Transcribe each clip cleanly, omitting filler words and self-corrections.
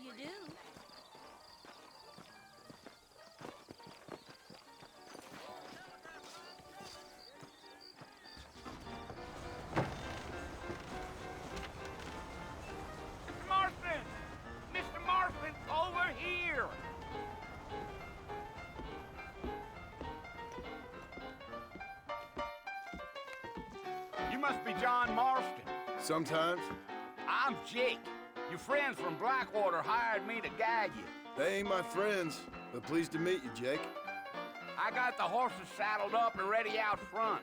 you do. Mr. Marston! Mr. Marston, over here! You must be John Marston. Sometimes. I'm Jake. Your friends from Blackwater hired me to guide you. They ain't my friends, but pleased to meet you, Jake. I got the horses saddled up and ready out front.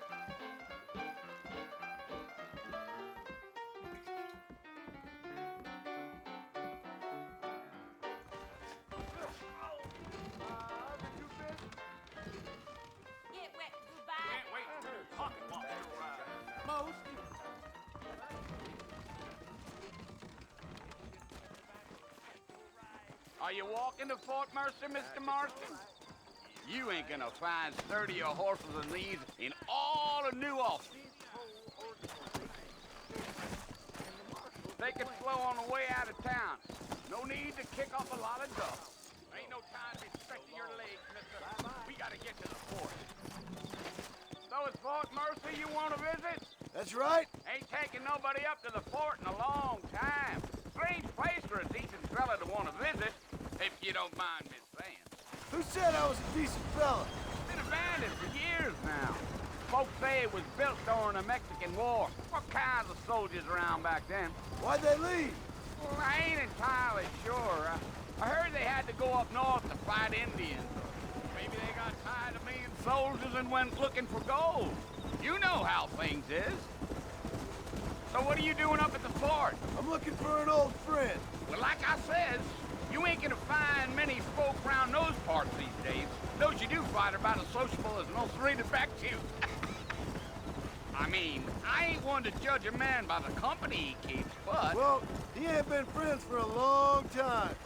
Get wet, goodbye. Most. Are you walking to Fort Mercer, Mr. Marston? You ain't gonna find sturdier horses than these in all of New Austin. Take it slow on the way out of town. No need to kick off a lot of dust. Ain't no time to be stretching your legs, mister. We gotta get to the fort. So it's Fort Mercer you want to visit? That's right. Ain't taking nobody up to the fort in a long time. Strange place for a decent fella to want to visit, if you don't mind me saying. Who said I was a decent fella? Been abandoned for years now. Folks say it was built during the Mexican War. What kinds of soldiers around back then? Why'd they leave? Well, I ain't entirely sure. I heard they had to go up north to fight Indians. Maybe they got tired of being soldiers and went looking for gold. You know how things is. So what are you doing up at the fort? I'm looking for an old friend. Well, like I said, you ain't gonna find many folk around those parts these days. Those you do find are about as sociable as an ulcerated back tooth. I mean, I ain't one to judge a man by the company he keeps, but... Well, he ain't been friends for a long time.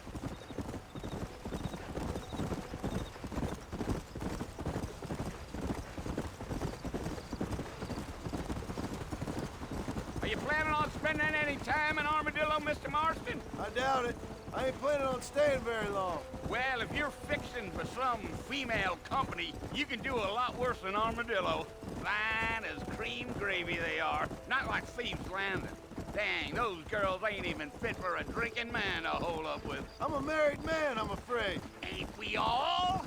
Are you planning on spending any time in Armadillo, Mr. Marston? I doubt it. I ain't planning on staying very long. Well, if you're fixing for some female company, you can do a lot worse than Armadillo. Fine as cream gravy they are. Not like Thieves' Landing. Dang, those girls ain't even fit for a drinking man to hole up with. I'm a married man, I'm afraid. Ain't we all?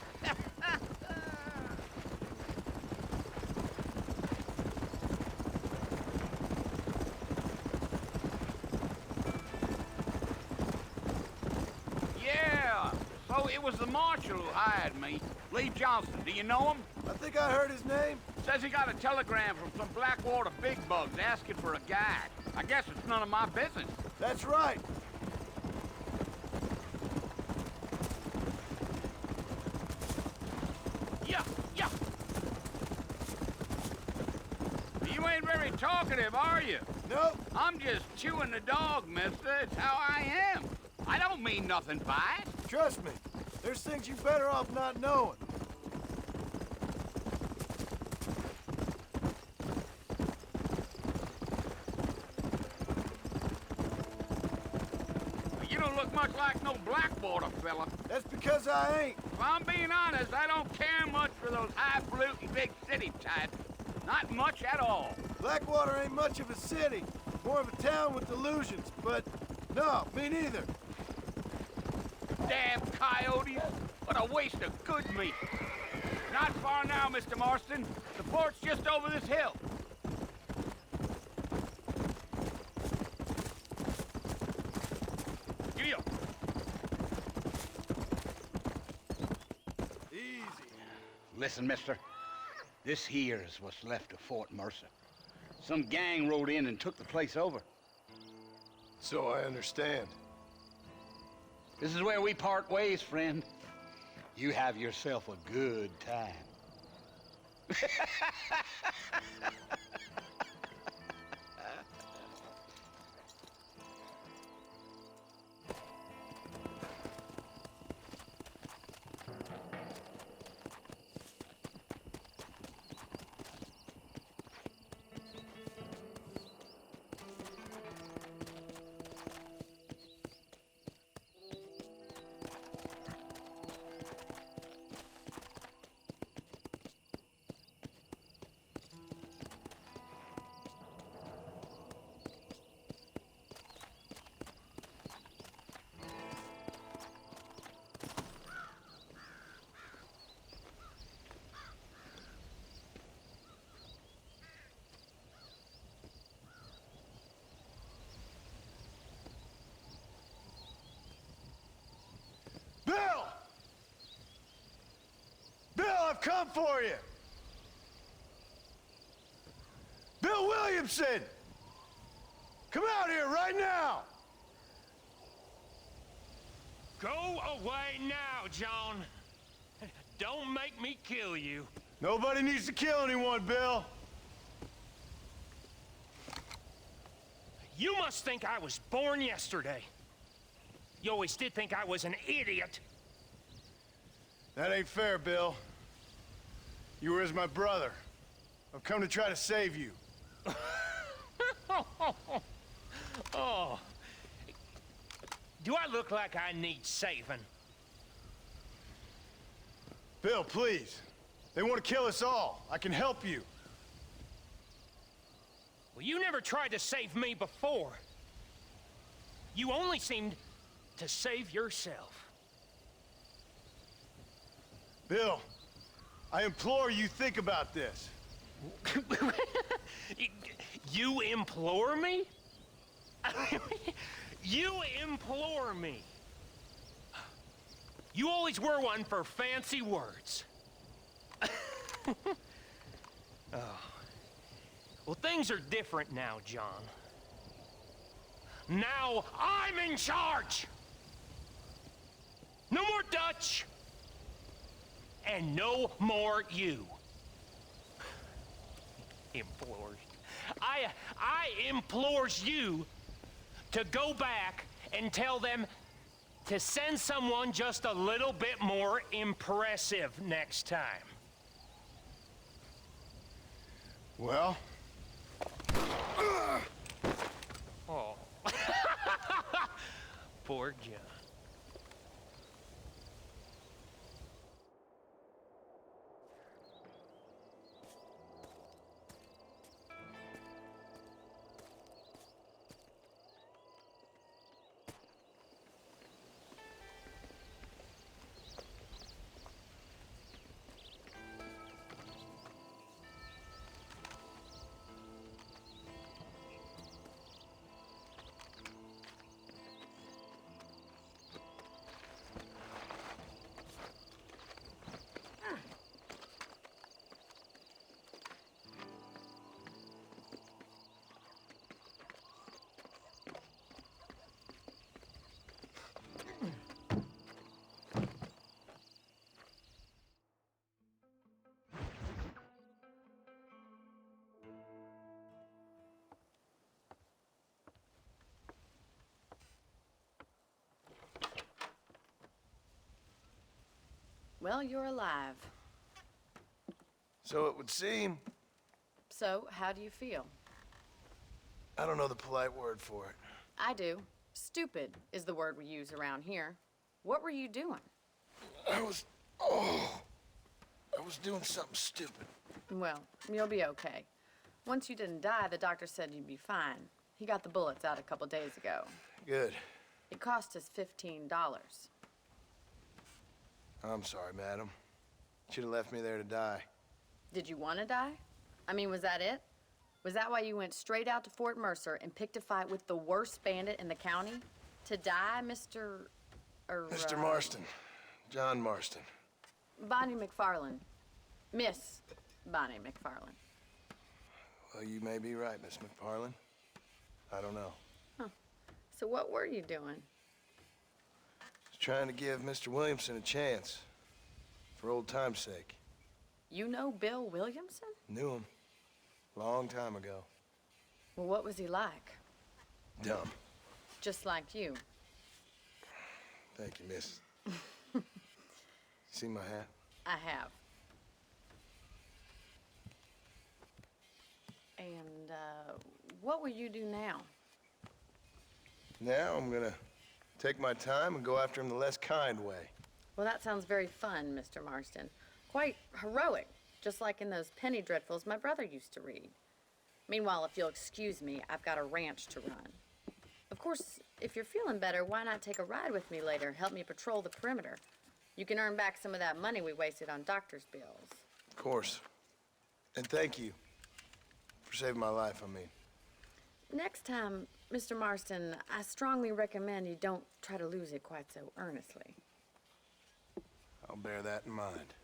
Yeah, so it was the marshal who hired me. Lee Johnson, do you know him? I think I heard his name. Says he got a telegram from some Blackwater big bugs asking for a guide. I guess it's none of my business. That's right. Yeah, yeah. You ain't very talkative, are you? Nope. I'm just chewing the dog, mister. It's how I am. I don't mean nothing by it. Trust me. There's things you better off not knowing. You don't look much like no Blackwater fella. That's because I ain't. If I'm being honest, I don't care much for those highfalutin big city types. Not much at all. Blackwater ain't much of a city. More of a town with delusions, but no, me neither. Damn coyotes! What a waste of good meat. Not far now, Mr. Marston. The fort's just over this hill. Giddy up. Easy. Listen, mister. This here is what's left of Fort Mercer. Some gang rode in and took the place over. So I understand. This is where we part ways, friend. You have yourself a good time. come for you! Bill Williamson! Come out here right now! Go away now, John. Don't make me kill you. Nobody needs to kill anyone, Bill. You must think I was born yesterday. You always did think I was an idiot. That ain't fair, Bill. You were as my brother. I've come to try to save you. Oh. Do I look like I need saving? Bill, please. They want to kill us all. I can help you. Well, you never tried to save me before. You only seemed to save yourself. Bill, I implore you think about this. You implore me? You implore me. You always were one for fancy words. Oh. Well, things are different now, John. Now I'm in charge! No more Dutch! And no more you. Implores. I implores you to go back and tell them to send someone just a little bit more impressive next time. Well? Oh. Poor John. Well, you're alive. So it would seem. So, how do you feel? I don't know the polite word for it. I do. Stupid is the word we use around here. What were you doing? I was doing something stupid. Well, you'll be okay. Once you didn't die, the doctor said you'd be fine. He got the bullets out a couple days ago. Good. It cost us $15. I'm sorry, madam. Should have left me there to die. Did you want to die? I mean, was that it? Was that why you went straight out to Fort Mercer and picked a fight with the worst bandit in the county? To die, Mr. Mr. Marston. John Marston. Bonnie McFarland. Miss Bonnie McFarland. Well, you may be right, Miss McFarland. I don't know. Huh. So what were you doing? Just trying to give Mr. Williamson a chance. For old time's sake. You know Bill Williamson? Knew him. Long time ago. Well, what was he like? Dumb. Just like you. Thank you, miss. See my hat? I have. And, what will you do now? Now I'm gonna take my time and go after him the less kind way. Well, that sounds very fun, Mr. Marston. Quite heroic, just like in those penny dreadfuls my brother used to read. Meanwhile, if you'll excuse me, I've got a ranch to run. Of course, if you're feeling better, why not take a ride with me later? Help me patrol the perimeter. You can earn back some of that money we wasted on doctor's bills. Of course. And thank you for saving my life, I mean. Next time, Mr. Marston, I strongly recommend you don't try to lose it quite so earnestly. I'll bear that in mind.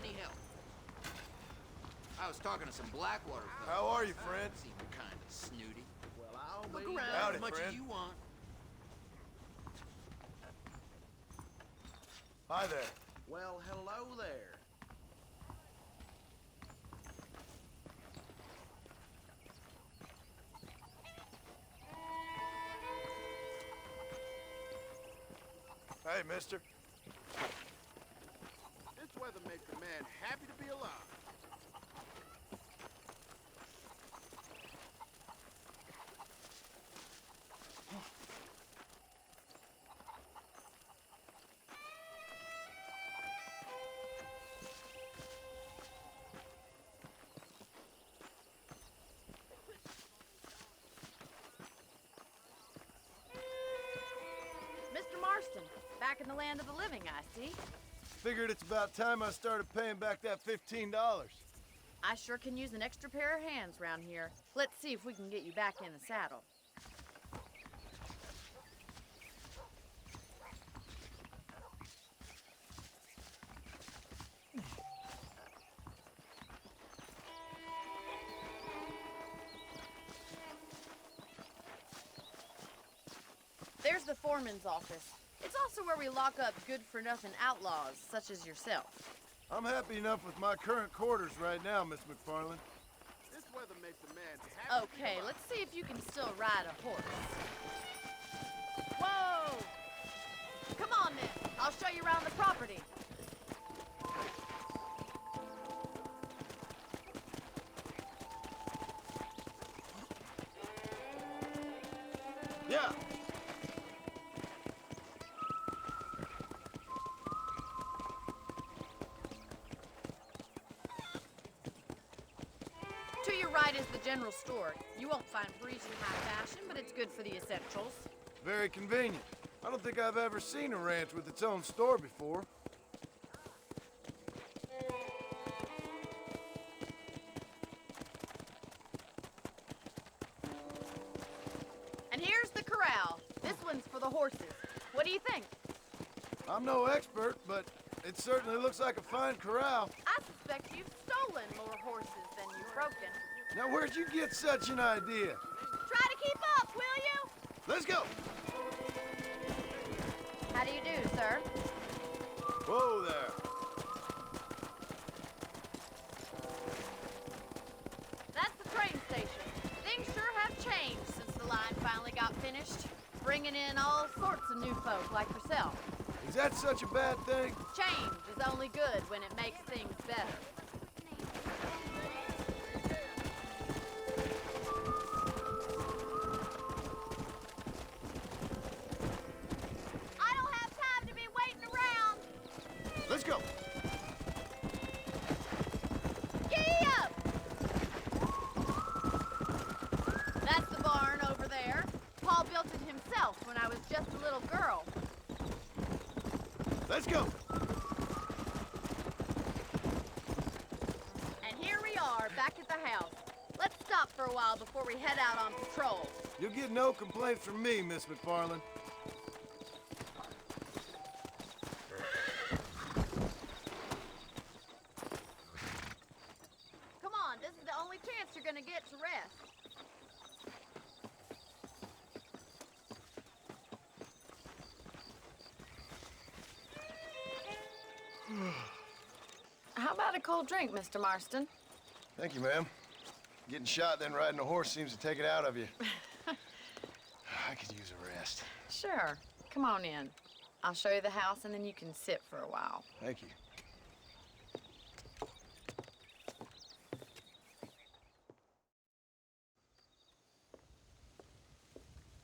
any help? I was talking to some Blackwater folks. How are you, friend? Seem kind of snooty. Well, I'll Look look around Howdy, as much friend. as you want. Hi there. Well, hello there. Hey, mister. This weather makes a man happy to be alive. Mr. Marston, back in the land of the living, I see. Figured it's about time I started paying back that $15. I sure can use an extra pair of hands round here. Let's see if we can get you back in the saddle. There's the foreman's office. It's also where we lock up good-for-nothing outlaws, such as yourself. I'm happy enough with my current quarters right now, Miss McFarland. This weather makes a man happy to be Okay, alive. let's see if you can still ride a horse. Whoa! Come on, then. I'll show you around the property. Yeah. To your right is the general store. You won't find Parisian high fashion, but it's good for the essentials. Very convenient. I don't think I've ever seen a ranch with its own store before. And here's the corral. This one's for the horses. What do you think? I'm no expert, but it certainly looks like a fine corral. I suspect you've stolen more horses than you've broken. Now, where'd you get such an idea? Try to keep up, will you? Let's go! How do you do, sir? Whoa there. That's the train station. Things sure have changed since the line finally got finished. Bringing in all sorts of new folk like yourself. Is that such a bad thing? Change is only good when it makes things better. I don't have time to be waiting around. Let's go. Giddy up! That's the barn over there. Paul built it himself when I was just a little girl. Let's go. And here we are, back at the house. Let's stop for a while before we head out on patrol. You'll get no complaints from me, Miss McFarland. Come on, this is the only chance you're gonna get to rest. How about a cold drink, Mr. Marston? Thank you, ma'am. Getting shot then riding a horse seems to take it out of you. I could use a rest. Sure. Come on in. I'll show you the house and then you can sit for a while. Thank you.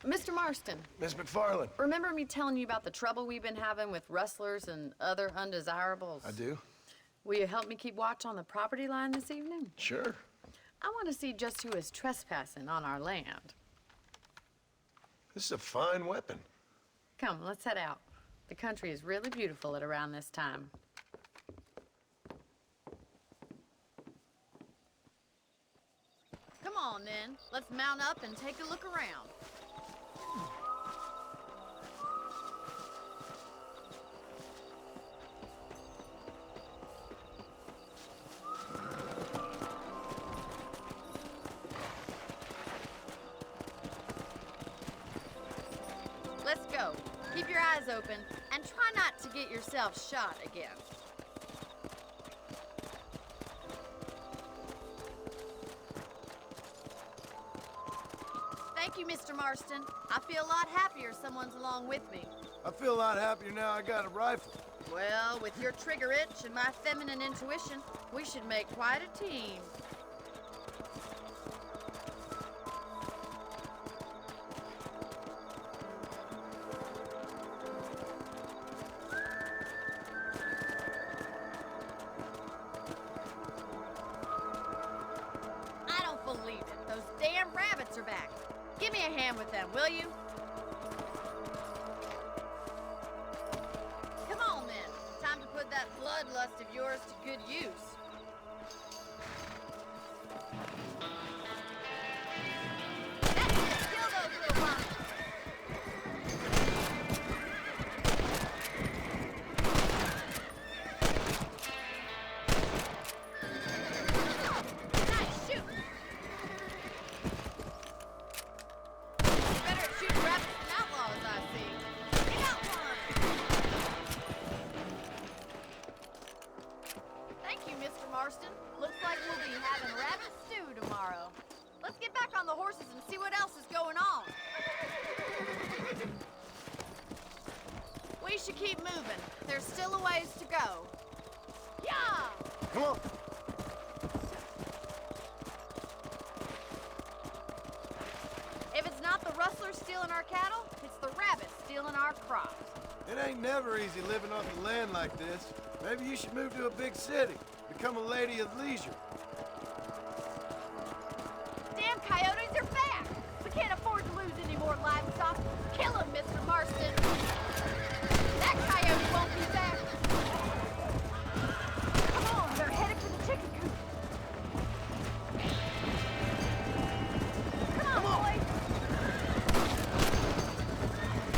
Mr. Marston, Miss McFarland. remember me telling you about the trouble we've been having with rustlers and other undesirables? I do? Will you help me keep watch on the property line this evening? Sure. I want to see just who is trespassing on our land. This is a fine weapon. Come, let's head out. The country is really beautiful at around this time. Come on, then. Let's mount up and take a look around. Keep your eyes open and try not to get yourself shot again. Thank you, Mr. Marston. I feel a lot happier someone's along with me. I feel a lot happier now I got a rifle. Well, with your trigger itch and my feminine intuition, we should make quite a team. I don't believe it. Those damn rabbits are back. Give me a hand with them, will you? Come on, then. Time to put that bloodlust of yours to good use. That's it. Kill those little worms. Nice shoot. Better at shooting rabbits than outlaws, I see. You got one. Thank you, Mr. Marston. Looks like we'll be having rabbit stew tomorrow. Let's get back on the horses and see what else is going on. We should keep moving. There's still a ways to go. Yeah! Come on. If it's not the rustlers stealing our cattle, it's the rabbits stealing our crops. It ain't never easy living off the land like this. Maybe you should move to a big city. Become a lady of leisure. Damn coyotes are back! We can't afford to lose any more livestock. Kill them, Mr. Marston. That coyote won't be back. Come on, they're headed for the chicken coop. Come on, boys.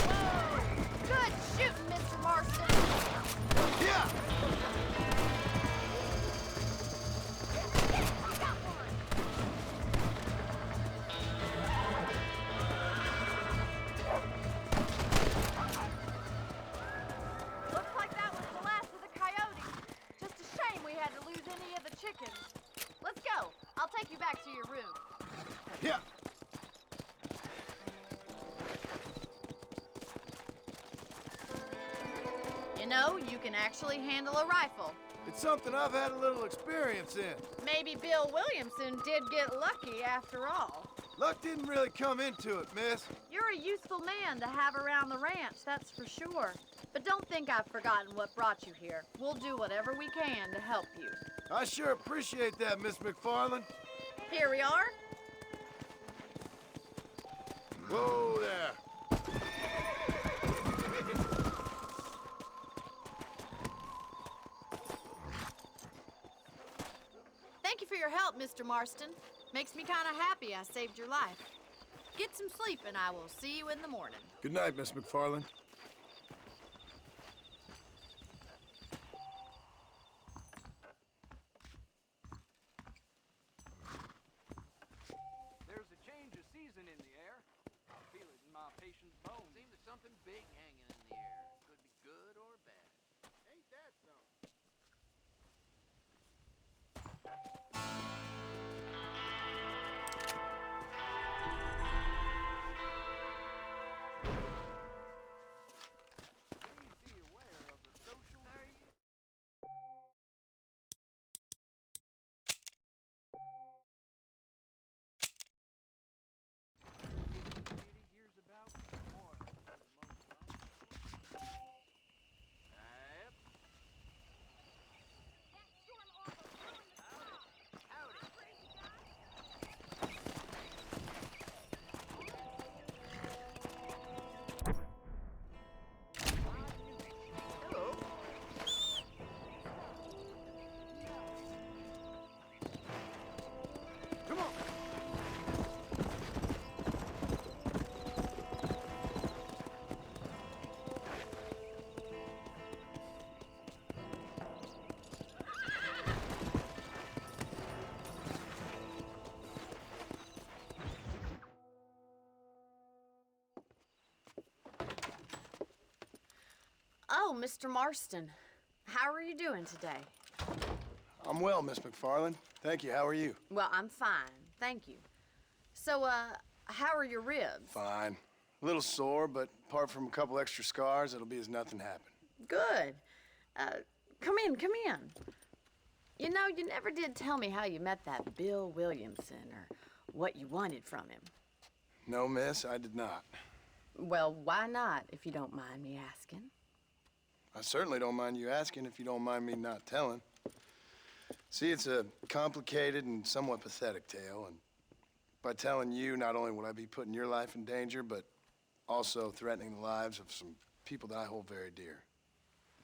Whoa! Good shooting, Mr. Marston. Yeah! You got one. Looks like that was the last of the coyotes. Just a shame we had to lose any of the chickens. Let's go. I'll take you back to your room. Yeah! You know, you can actually handle a rifle. It's something I've had a little experience in. Maybe Bill Williamson did get lucky after all. Luck didn't really come into it, miss. You're a useful man to have around the ranch, that's for sure. But don't think I've forgotten what brought you here. We'll do whatever we can to help you. I sure appreciate that, Miss McFarland. Here we are. Whoa there. Thank you for your help, Mr. Marston. Makes me kind of happy I saved your life. Get some sleep and I will see you in the morning. Good night, Miss McFarland. There's a change of season in the air. I feel it in my patient's bones. Seems there's something big hanging in the air. Could be good or bad. Ain't that something? Oh, Mr. Marston. How are you doing today? I'm well, Miss McFarland. Thank you. How are you? Well, I'm fine. Thank you. So, how are your ribs? Fine. A little sore, but apart from a couple extra scars, it'll be as nothing happened. Good. Come in, come in. You know, you never did tell me how you met that Bill Williamson or what you wanted from him. No, miss, I did not. Well, why not, if you don't mind me asking? I certainly don't mind you asking if you don't mind me not telling. See, it's a complicated and somewhat pathetic tale, and by telling you, not only would I be putting your life in danger, but also threatening the lives of some people that I hold very dear.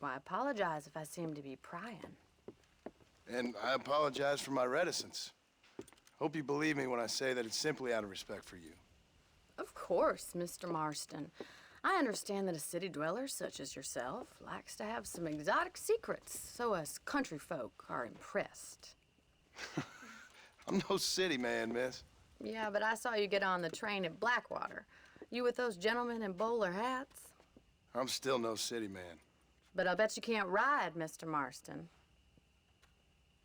Well, I apologize if I seem to be prying. And I apologize for my reticence. Hope you believe me when I say that it's simply out of respect for you. Of course, Mr. Marston. I understand that a city dweller such as yourself likes to have some exotic secrets, so us country folk are impressed. I'm no city man, miss. Yeah, but I saw you get on the train at Blackwater. You with those gentlemen in bowler hats? I'm still no city man. But I bet you can't ride, Mr. Marston.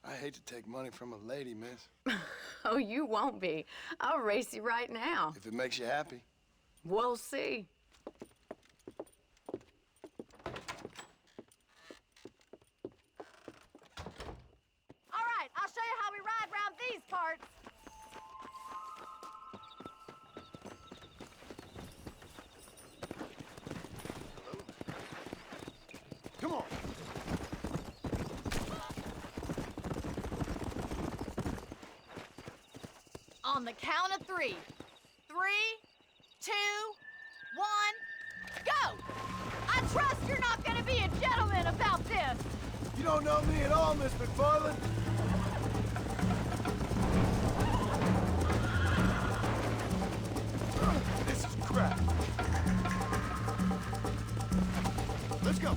I hate to take money from a lady, miss. Oh, you won't be. I'll race you right now. If it makes you happy. We'll see. All right, I'll show you how we ride round these parts. Come on. On the count of 3. 3, 2, 1, go! I trust you're not gonna be a gentleman about this. You don't know me at all, Miss McFarland. This is crap. Let's go.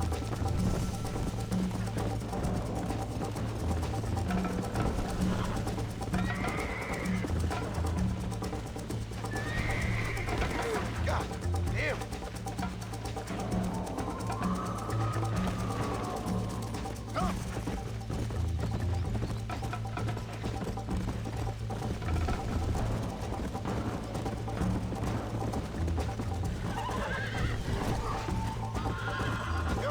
God damn. Come. Go.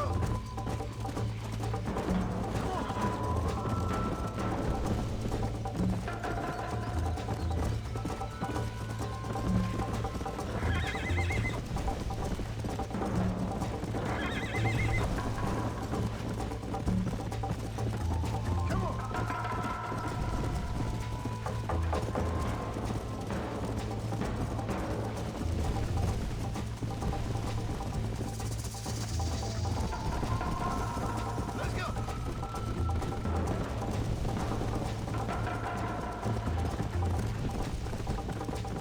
Come on. Let's go.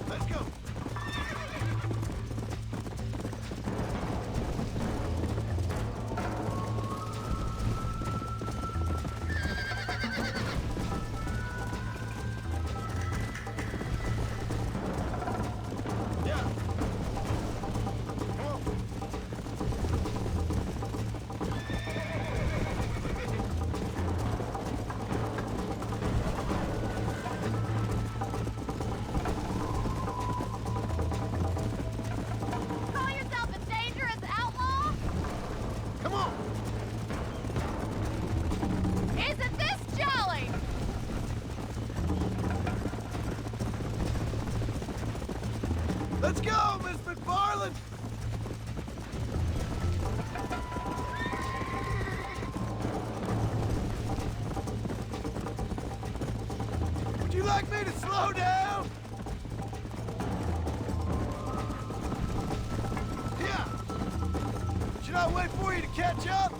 Let's go. Yeah. Come on. Call yourself a dangerous outlaw? Come on. Isn't this jolly? Let's go, Miss McFarland. Would you like me to slow down? Yeah. Should I wait for you to catch up?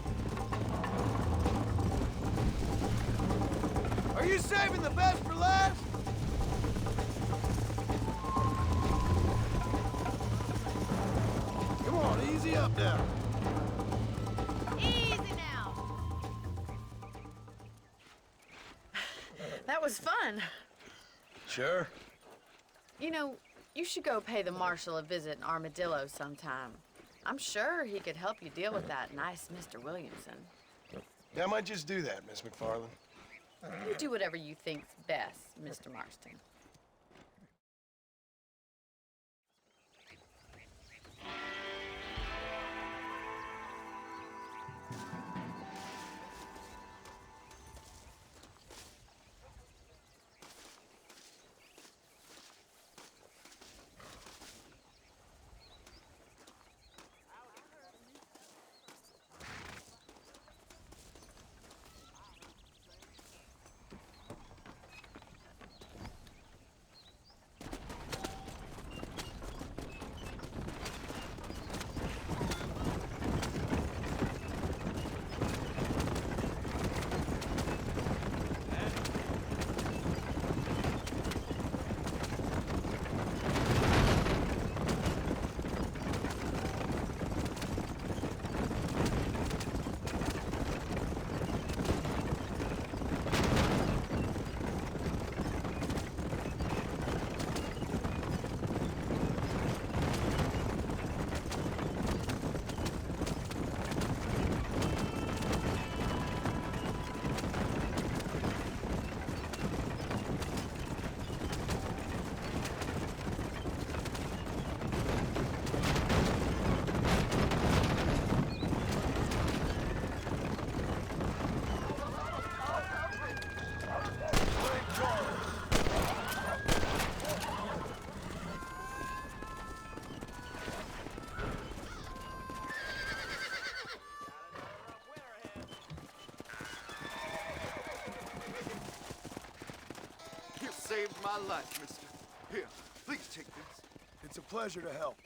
Are you saving the best for last? Come on, easy up now. Easy now. That was fun. Sure. You know, you should go pay the marshal a visit in Armadillo sometime. I'm sure he could help you deal with that nice Mr. Williamson. Yeah, I might just do that, Miss McFarland. You do whatever you think's best, Mr. Marston. You saved my life, mister. Here, please take this. It's a pleasure to help.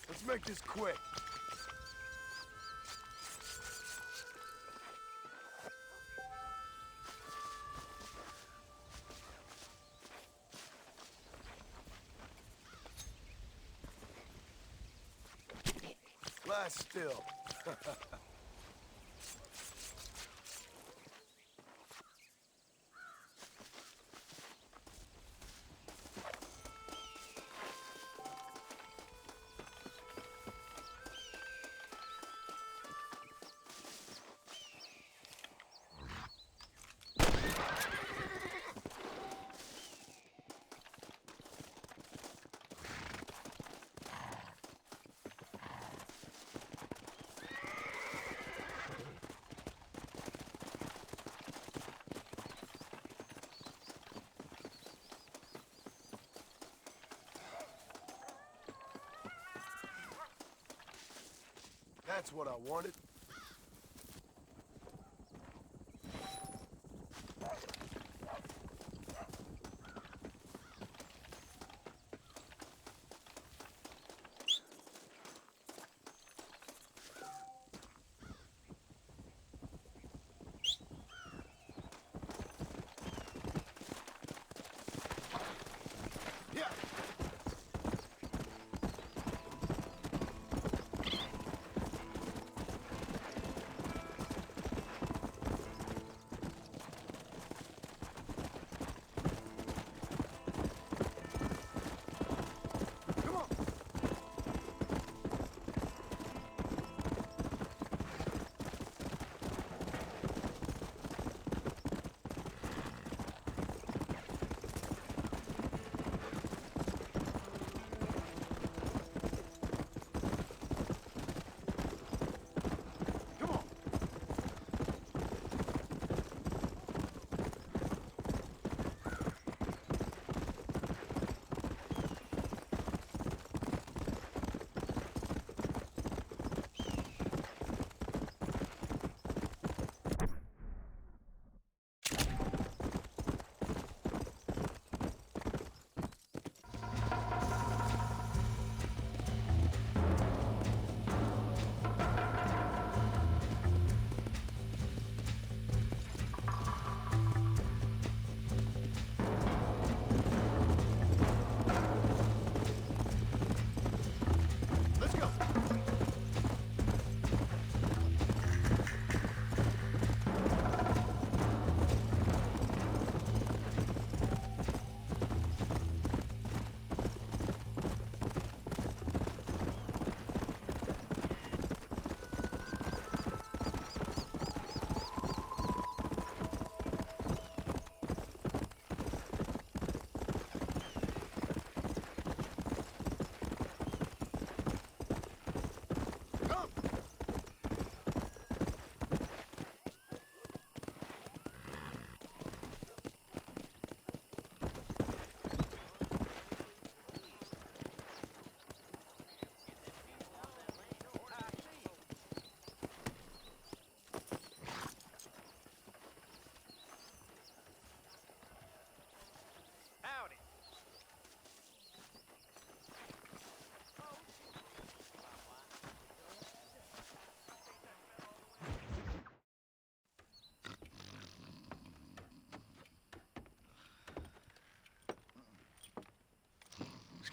Let's make this quick. Lie still. That's what I wanted. Yeah.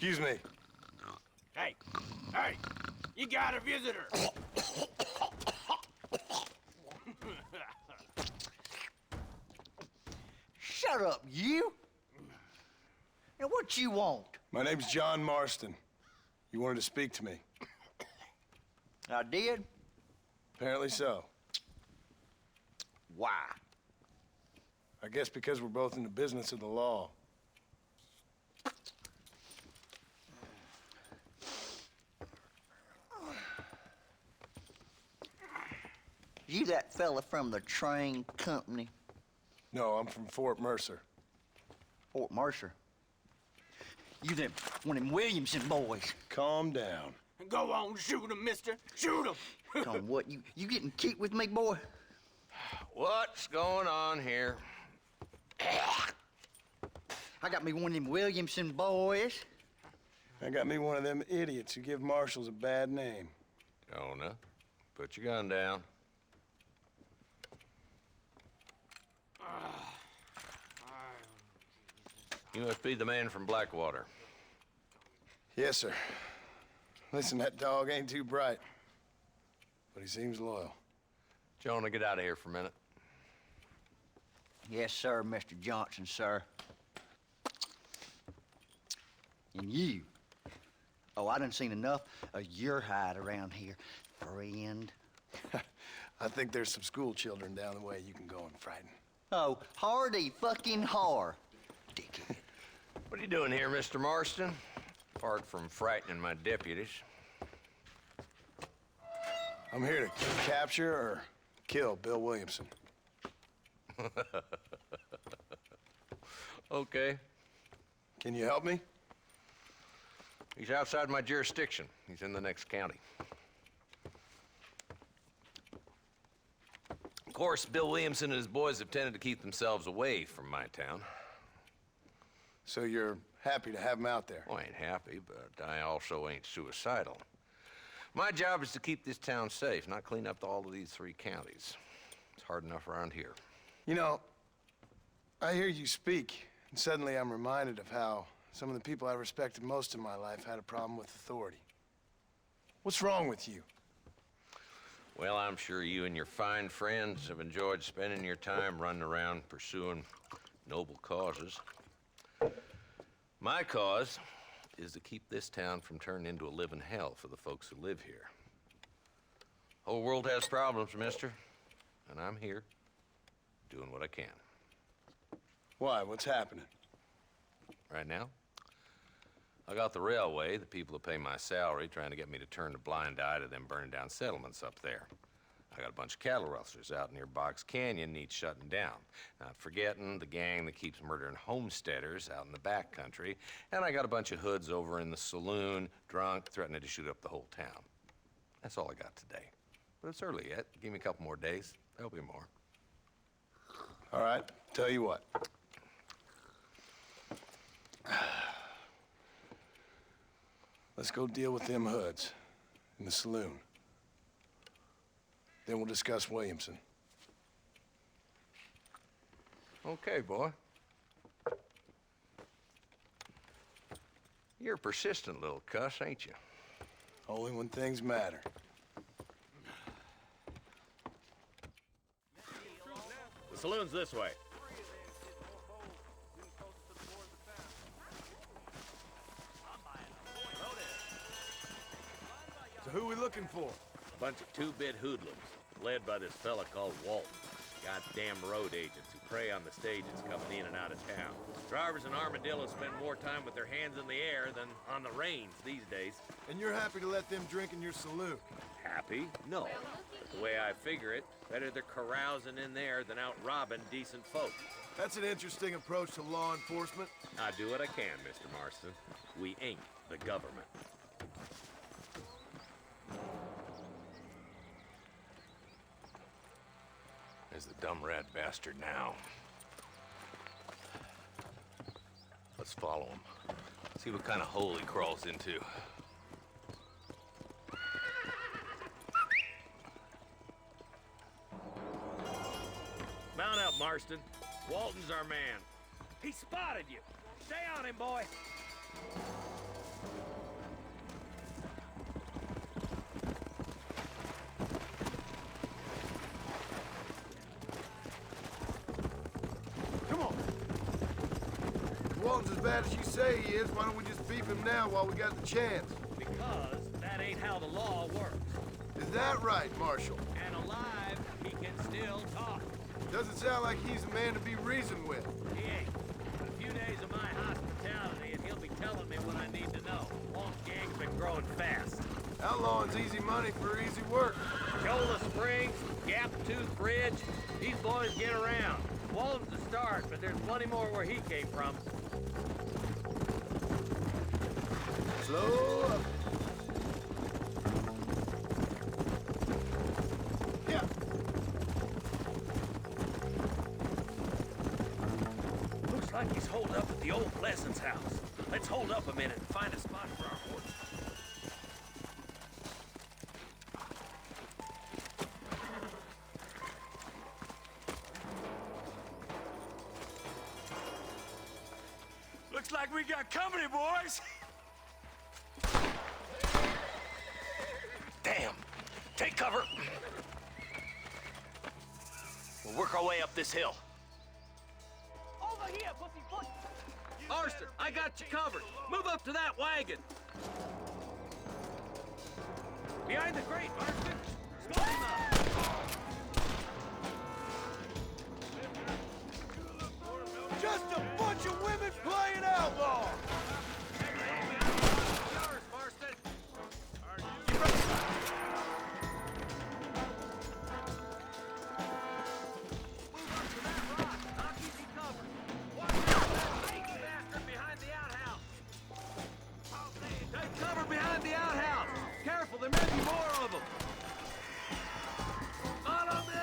Excuse me. Hey, hey, you got a visitor. Shut up, you! Now, what you want? My name's John Marston. You wanted to speak to me. I did? Apparently so. Why? I guess because we're both in the business of the law. You that fella from the train company, No, I'm from Fort Mercer. Fort Mercer? You them one of them Williamson boys. Calm down. Go on, shoot him, mister. Shoot him. Come on, what, you getting keep with me, boy? What's going on here? I got me one of them Williamson boys. I got me one of them idiots who give marshals a bad name. Jonah, put your gun down. You must be the man from Blackwater. Yes, sir. Listen, that dog ain't too bright, but he seems loyal. Jonah, get out of here for a minute. Yes, sir, Mr. Johnson, sir. And you. Oh, I done seen enough of your hide around here, friend. I think there's some school children down the way you can go and frighten. Oh, hardy fucking har. Dickhead. What are you doing here, Mr. Marston? Apart from frightening my deputies. I'm here to capture or kill Bill Williamson. Okay. Can you help me? He's outside my jurisdiction. He's in the next county. Of course, Bill Williamson and his boys have tended to keep themselves away from my town. So you're happy to have him out there? Well, I ain't happy, but I also ain't suicidal. My job is to keep this town safe, not clean up all of these 3 counties. It's hard enough around here. You know, I hear you speak, and suddenly I'm reminded of how some of the people I respected most in my life had a problem with authority. What's wrong with you? Well, I'm sure you and your fine friends have enjoyed spending your time running around pursuing noble causes. My cause is to keep this town from turning into a living hell for the folks who live here. Whole world has problems, mister, and I'm here doing what I can. Why? What's happening? Right now, I got the railway, the people who pay my salary, trying to get me to turn a blind eye to them burning down settlements up there. I got a bunch of cattle rustlers out near Box Canyon needs shutting down. Not forgetting the gang that keeps murdering homesteaders out in the back country. And I got a bunch of hoods over in the saloon, drunk, threatening to shoot up the whole town. That's all I got today. But it's early yet. Give me a couple more days. There'll be more. All right, tell you what. Let's go deal with them hoods in the saloon. Then we'll discuss Williamson. Okay, boy. You're a persistent little cuss, ain't you? Only when things matter. The saloon's this way. So who we looking for? Bunch of two-bit hoodlums, led by this fella called Walton. Goddamn road agents who prey on the stages coming in and out of town. Drivers in Armadillo spend more time with their hands in the air than on the reins these days. And you're happy to let them drink in your saloon? Happy? No. But the way I figure it, better they're carousing in there than out robbing decent folk. That's an interesting approach to law enforcement. I do what I can, Mr. Marston. We ain't the government. There's the dumb rat bastard now. Let's follow him. See what kind of hole he crawls into. Mount up, Marston. Walton's our man. He spotted you. Stay on him, boy. bad as you say he is, why don't we just beef him now while we got the chance? Because that ain't how the law works. Is that right, Marshal? And alive, he can still talk. Doesn't sound like he's a man to be reasoned with. He ain't. A few days of my hospitality, and he'll be telling me what I need to know. Walt gang's been growing fast. Outlawing's easy money for easy work. Shola Springs, Gap Tooth Bridge, these boys get around. Walton's the start, but there's plenty more where he came from. Slow up. Yeah. Looks like he's holed up at the old Pleasance house. Let's hold up a minute and find a spot for our horses. Looks like we got company, boys. Damn! Take cover! We'll work our way up this hill. Over here, pussyfoot! Marston, I got you covered. Move up to that wagon. Behind the crate, Marston. Smoke him up. Just a bunch of women playing outlaw! Yours, Marston. Move up to that rock. I'll keep you covered. Watch out for that sneaky bastard behind the outhouse. Take cover behind the outhouse. Careful, there may be more of them. Follow me!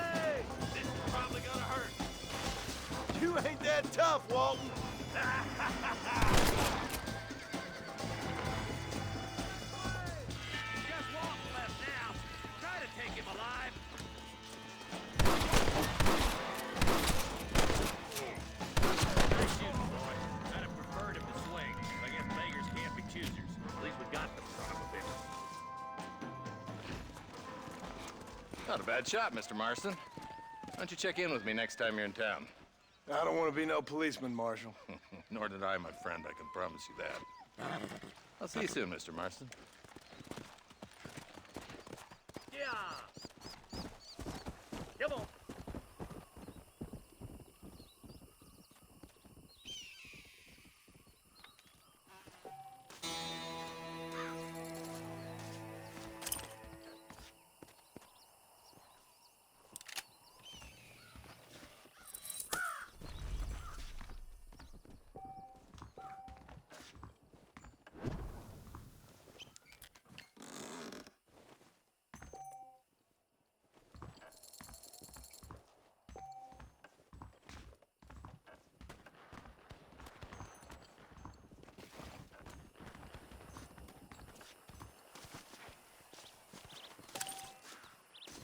This is probably gonna hurt. You ain't that tough, Walton. Just Walton left now. Try to take him alive. Nice shooting, boy. I'd have preferred him to swing. I guess beggars can't be choosers. At least we got the son of a bitch. Not a bad shot, Mr. Marston. Why don't you check in with me next time you're in town? I don't want to be no policeman, Marshal. Nor did I, my friend. I can promise you that. I'll see you soon, Mr. Marston. Yeah. Come on.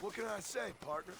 What can I say, partner?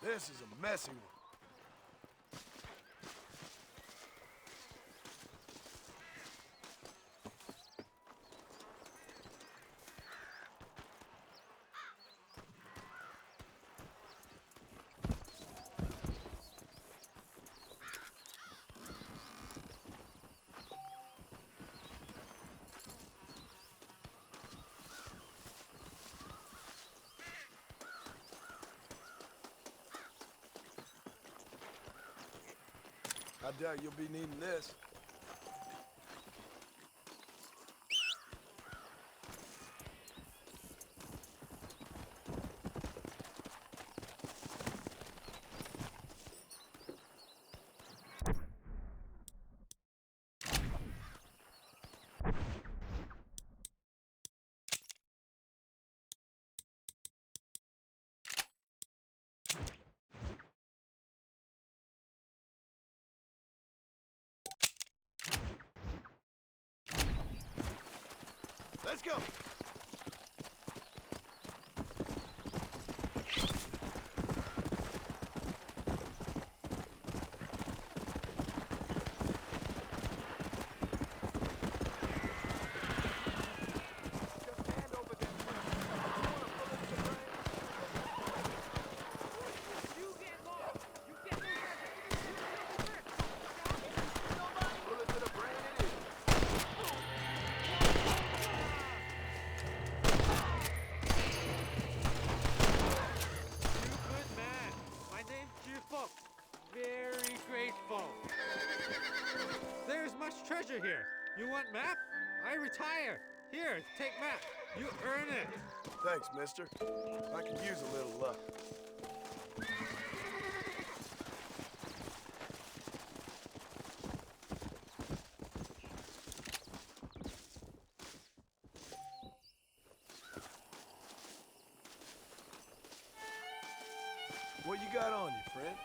This is a messy one. I doubt you'll be needing this. Let's go. Very grateful. There's much treasure here. You want map? I retire. Here, take map. You earn it. Thanks, mister. I could use a little luck. What you got on you, friend?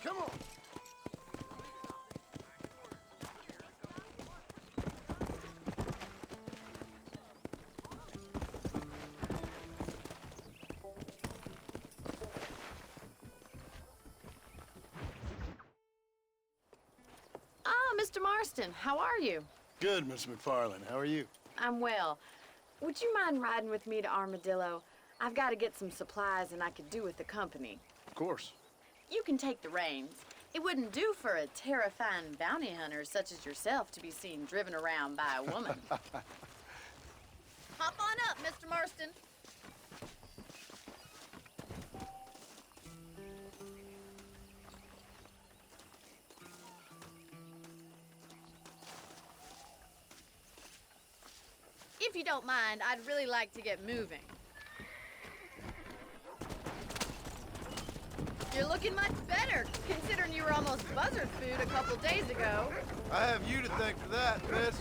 Come on. Ah, Mr. Marston, how are you? Good, Miss McFarland. How are you? I'm well. Would you mind riding with me to Armadillo? I've got to get some supplies and I could do with the company. Of course. You can take the reins. It wouldn't do for a terrifying bounty hunter such as yourself to be seen driven around by a woman. Hop on up, Mr. Marston. If you don't mind, I'd really like to get moving. You're looking much better, considering you were almost buzzard food a couple days ago. I have you to thank for that, miss.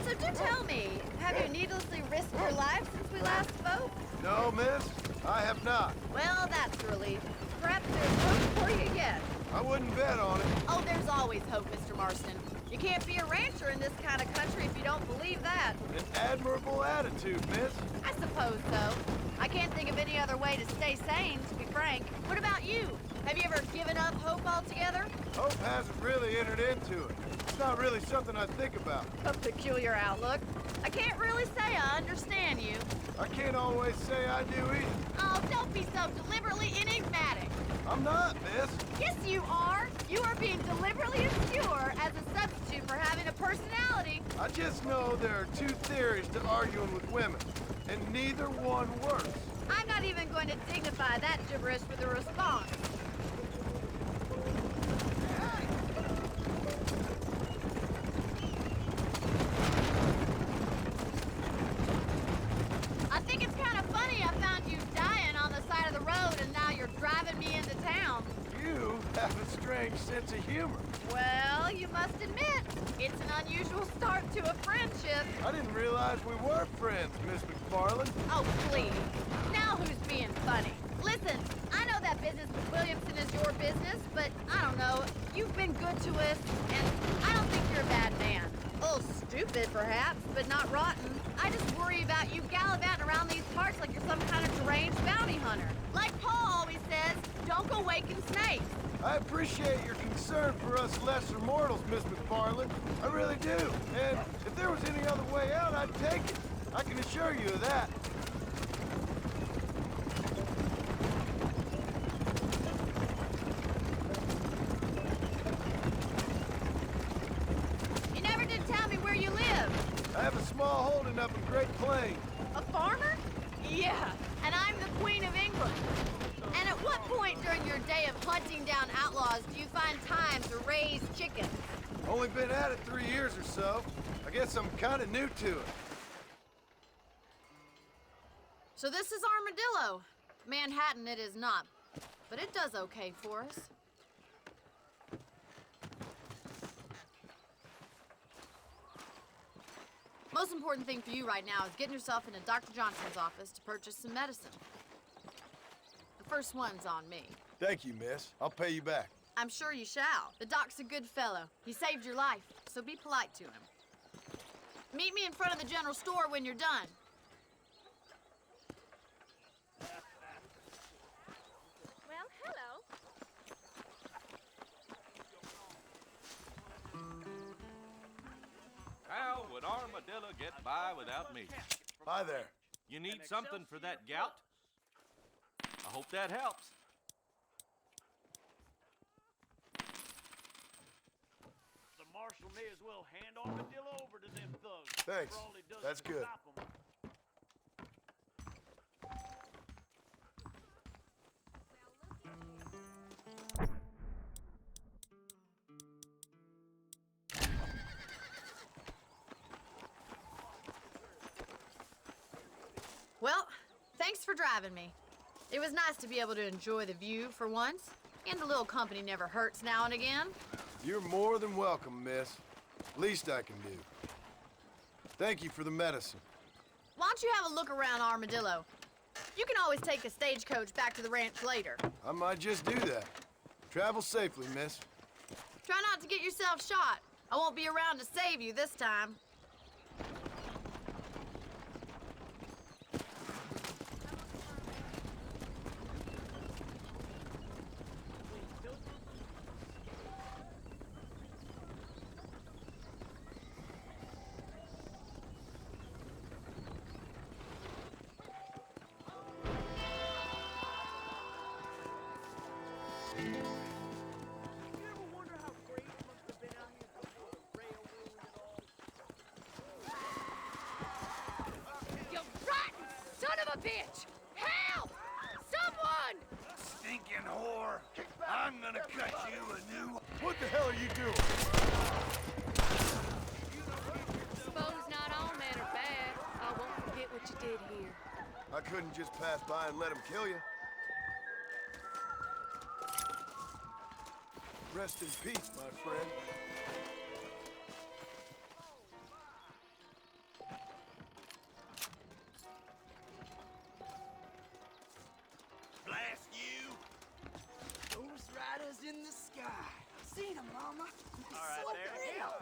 So do tell me, have you needlessly risked your life since we last spoke? No, miss, I have not. Well, that's a relief. Perhaps there's hope for you yet. I wouldn't bet on it. Oh, there's always hope, Mr. Marston. You can't be a rancher in this kind of country if you don't believe that. An admirable attitude, miss. I suppose so. I can't think of any other way to stay sane, to be frank. What about you? Have you ever given up hope altogether? Hope hasn't really entered into it. It's not really something I think about. A peculiar outlook. I can't really say I understand you. I can't always say I do either. Oh, don't be so deliberately enigmatic. I'm not, miss. Yes, you are. You are being deliberately obscure as a substitute for having a personality. I just know there are two theories to arguing with women, and neither one works. I'm not even going to dignify that gibberish with a response. I think it's kind of funny I found you dying on the side of the road and now you're driving me into town. You have a strange sense of humor. Well, you must admit, it's an unusual start to a friendship. I didn't realize we were friends, Miss McFarland. Oh, please. Now who's being funny? Listen, I know that business with Williamson is your business, but I don't know. You've been good to us, and I don't think you're a bad man. A little stupid, perhaps, but not rotten. I just worry about you gallivanting around these parts like you're some kind of deranged bounty hunter. Like Paul always says, don't go waking snakes. I appreciate your concern for us lesser mortals, Miss McFarland. I really do. And if there was any other way out, I'd take it. I can assure you of that. You never did tell me where you live. I have a small holding up in Great Plains. A farmer? Yeah, and I'm the Queen of England. And at what point during your day of hunting down outlaws do you find time to raise chickens? Only been at it 3 years or so. I guess I'm kind of new to it. So this is Armadillo. Manhattan it is not, but it does okay for us. Most important thing for you right now is getting yourself into Dr. Johnson's office to purchase some medicine. The first one's on me. Thank you, miss. I'll pay you back. I'm sure you shall. The doc's a good fellow. He saved your life, so be polite to him. Meet me in front of the general store when you're done. Well, hello. How would Armadillo get by without me? Hi there. You need something for that gout? I hope that helps. The marshal may as well hand Armadillo over to them thugs. Thanks. For all he does That's is good. stop 'em. Well, thanks for driving me. It was nice to be able to enjoy the view for once, and a little company never hurts now and again. You're more than welcome, miss. Least I can do. Thank you for the medicine. Why don't you have a look around Armadillo? You can always take a stagecoach back to the ranch later. I might just do that. Travel safely, miss. Try not to get yourself shot. I won't be around to save you this time. You rotten son of a bitch! Help! Someone! Stinking whore! I'm gonna cut you a new... What the hell are you doing? Suppose not all men are bad. I won't forget what you did here. I couldn't just pass by and let him kill you. Rest in peace, my friend. I've seen him, Mama. He's All right, so there. real.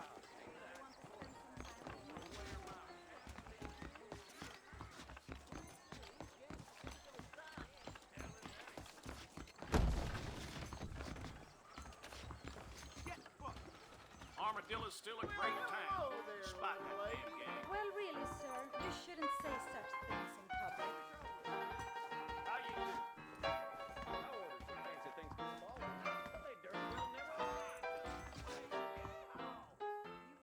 Armadillo's still a great town, despite that damn gang. Well, really, sir, you shouldn't say such things in public. How you doing?